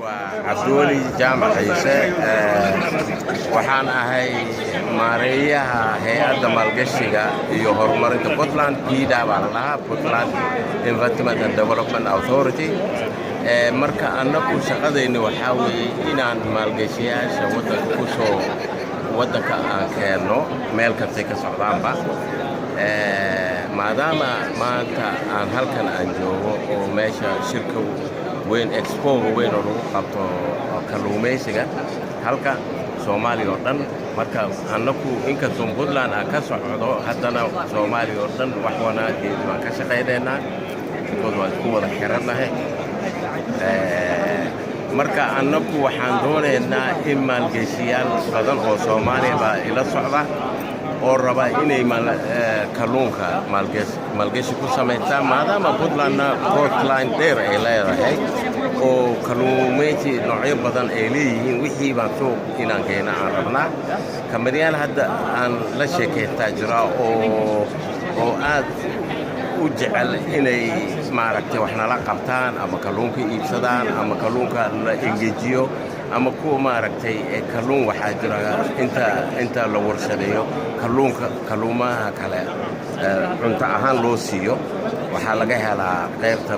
وعبدولي جامع عيسى waxaan ahay maareeyaha hay'adda maalgashiga iyo horumarinta Puntland PIDA baa la lahaa Puntland Investment and Development Authority marka annagu shaqadayna waxaa weeye inaan maalgashiyaasha waddanka ku soo waddanka aan keenno meel kastay ka socdaanba maadaama maanta aan halkan aan joogo oo meesha shirka weyn expo weyn oo lagu qabto kalluumaysiga halka Soomaaliya oo dhan marka annagu inkastoo Puntland aan ka socdo haddana Soomaaliya oo dhan wax wanaageed baan ka shaqaynaynaa waa ku wada xiranahay marka annagu waxaan doonaynaa in maalgashiyaal badan oo Soomaaliya baa ila socda oo raba inay kalluunka maalgashi ku sameeyaan maadaama Puntlandna coastline dheer ay leedahay oo kalluumaysi noocyo badan ay leeyihiin wixii baan soo inaan keena aan rabnaa kamariyaan hadda aan la sheekaystaa jira oo aad u jecel inay maaragtay wax nala qabtaan ama kalluunka iibsadaan ama kalluunka la engejiyo ama kuwa maaragtay kalluun waxaa jira inta la warshadeeyo kalluumaha kale cunto ahaan loo siiyo waxaa laga helaa qaybta